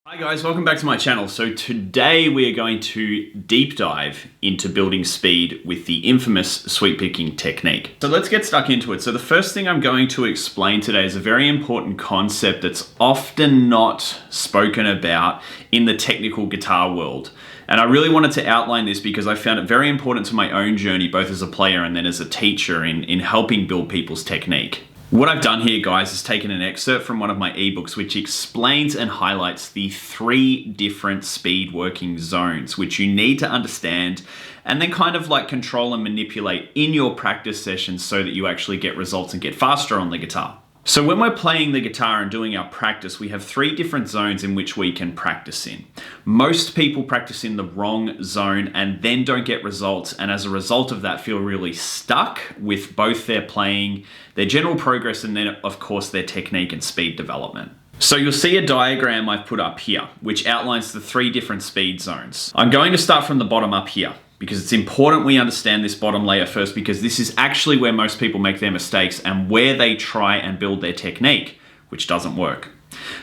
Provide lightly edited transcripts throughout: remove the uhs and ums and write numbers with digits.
Hi guys, welcome back to my channel. So today we are going to deep dive into building speed with the infamous sweep picking technique. So let's get stuck into it. So the first thing I'm going to explain today is a very important concept that's often not spoken about in the technical guitar world. And I really wanted to outline this because I found it very important to my own journey, both as a player and then as a teacher in helping build people's technique. What I've done here, guys, is taken an excerpt from one of my ebooks which explains and highlights the 3 different speed working zones which you need to understand and then kind of like control and manipulate in your practice sessions so that you actually get results and get faster on the guitar. So when we're playing the guitar and doing our practice, we have 3 different zones in which we can practice in. Most people practice in the wrong zone and then don't get results, and as a result of that feel really stuck with both their playing, their general progress, and then of course their technique and speed development. So you'll see a diagram I've put up here which outlines the 3 different speed zones. I'm going to start from the bottom up here, because it's important we understand this bottom layer first, because this is actually where most people make their mistakes and where they try and build their technique, which doesn't work.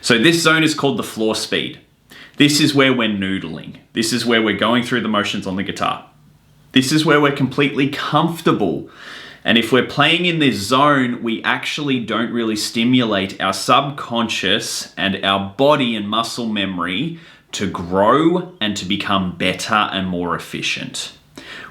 So this zone is called the floor speed. This is where we're noodling. This is where we're going through the motions on the guitar. This is where we're completely comfortable. And if we're playing in this zone, we actually don't really stimulate our subconscious and our body and muscle memory to grow and to become better and more efficient.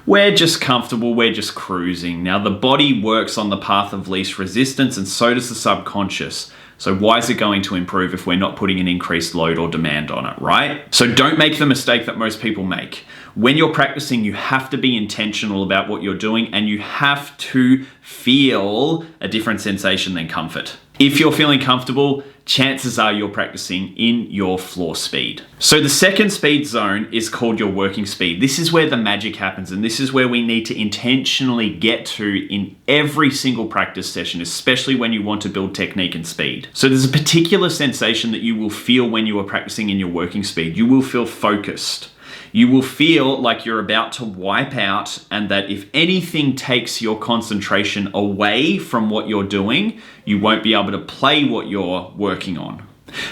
We're just comfortable, we're just cruising. Now the body works on the path of least resistance and so does the subconscious. So why is it going to improve if we're not putting an increased load or demand on it, right? So don't make the mistake that most people make. When you're practicing, you have to be intentional about what you're doing and you have to feel a different sensation than comfort. If you're feeling comfortable, chances are you're practicing in your floor speed. So the second speed zone is called your working speed. This is where the magic happens, and this is where we need to intentionally get to in every single practice session, especially when you want to build technique and speed. So there's a particular sensation that you will feel when you are practicing in your working speed. You will feel focused. You will feel like you're about to wipe out, and that if anything takes your concentration away from what you're doing, you won't be able to play what you're working on.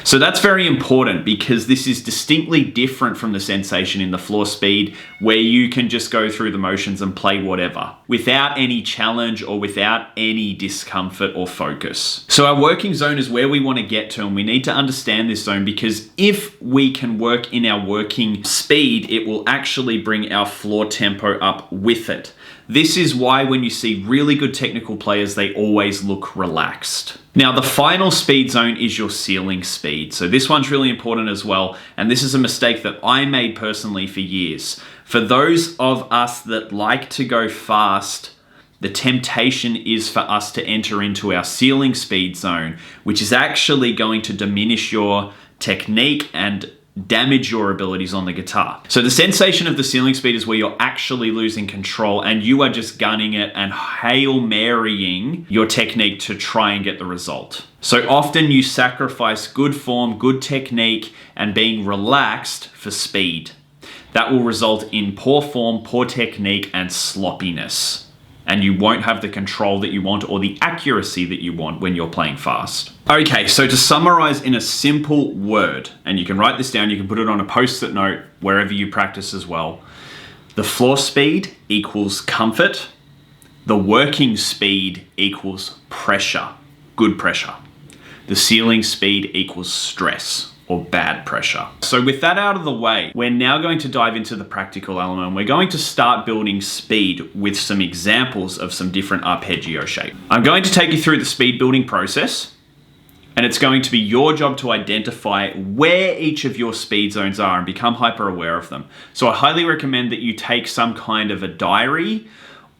So that's very important, because this is distinctly different from the sensation in the floor speed where you can just go through the motions and play whatever without any challenge or without any discomfort or focus. So our working zone is where we want to get to, and we need to understand this zone, because if we can work in our working speed, it will actually bring our floor tempo up with it. This is why when you see really good technical players, they always look relaxed. Now, the final speed zone is your ceiling speed. So this one's really important as well. And this is a mistake that I made personally for years. For those of us that like to go fast, the temptation is for us to enter into our ceiling speed zone, which is actually going to diminish your technique and damage your abilities on the guitar. So the sensation of the ceiling speed is where you're actually losing control and you are just gunning it and Hail Marying your technique to try and get the result. So often you sacrifice good form, good technique, and being relaxed for speed. That will result in poor form, poor technique, and sloppiness. And you won't have the control that you want or the accuracy that you want when you're playing fast. Okay, so to summarize in a simple word, and you can write this down, you can put it on a post-it note wherever you practice as well. The floor speed equals comfort. The working speed equals pressure, good pressure. The ceiling speed equals stress, or bad pressure. So with that out of the way, we're now going to dive into the practical element. We're going to start building speed with some examples of some different arpeggio shapes. I'm going to take you through the speed building process, and it's going to be your job to identify where each of your speed zones are and become hyper aware of them. So I highly recommend that you take some kind of a diary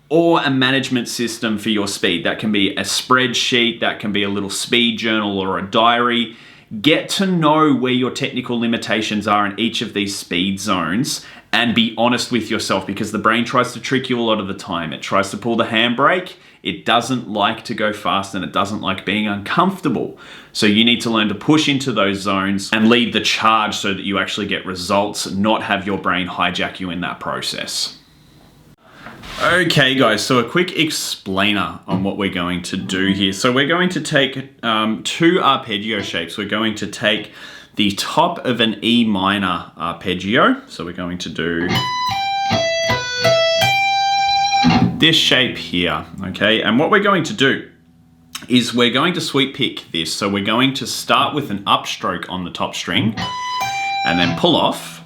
or a management system for your speed. That can be a spreadsheet, that can be a little speed journal or a diary. Get to know where your technical limitations are in each of these speed zones and be honest with yourself, because the brain tries to trick you a lot of the time. It tries to pull the handbrake. It doesn't like to go fast and it doesn't like being uncomfortable. So you need to learn to push into those zones and lead the charge so that you actually get results, not have your brain hijack you in that process. Okay guys, so a quick explainer on what we're going to do here. So we're going to take 2 arpeggio shapes. We're going to take the top of an E minor arpeggio. So we're going to do this shape here, okay? And what we're going to do is we're going to sweep pick this. So we're going to start with an upstroke on the top string and then pull off.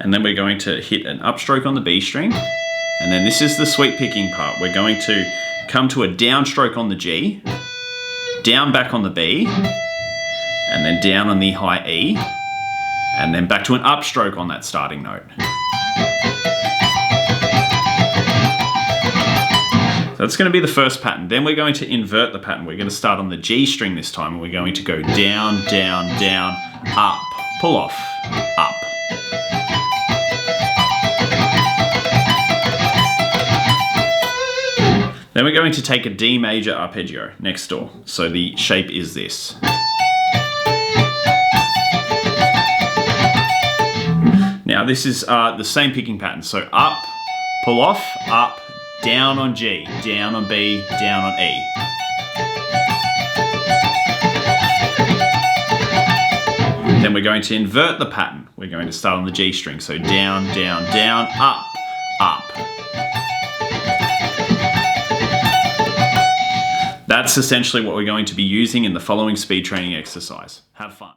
And then we're going to hit an upstroke on the B string. And then this is the sweep picking part. We're going to come to a downstroke on the G, down back on the B, and then down on the high E, and then back to an upstroke on that starting note. So that's going to be the first pattern. Then we're going to invert the pattern. We're going to start on the G string this time, and we're going to go down, down, down, up, pull off, up. Then we're going to take a D major arpeggio next door. So the shape is this. Now this is the same picking pattern. So up, pull off, up, down on G, down on B, down on E. Then we're going to invert the pattern. We're going to start on the G string. So down, down, down, up, up. That's essentially what we're going to be using in the following speed training exercise. Have fun.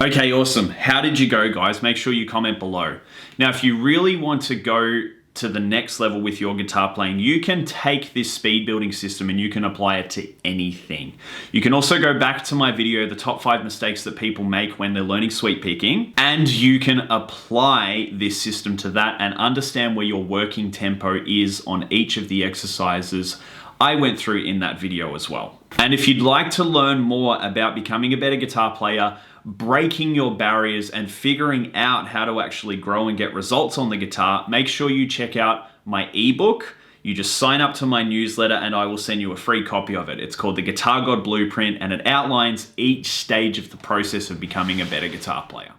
Okay, awesome. How did you go, guys? Make sure you comment below. Now, if you really want to go to the next level with your guitar playing, you can take this speed building system and you can apply it to anything. You can also go back to my video, the top 5 mistakes that people make when they're learning sweep picking, and you can apply this system to that and understand where your working tempo is on each of the exercises I went through in that video as well. And if you'd like to learn more about becoming a better guitar player, breaking your barriers and figuring out how to actually grow and get results on the guitar, make sure you check out my ebook. You just sign up to my newsletter and I will send you a free copy of it. It's called the Guitar God Blueprint and it outlines each stage of the process of becoming a better guitar player.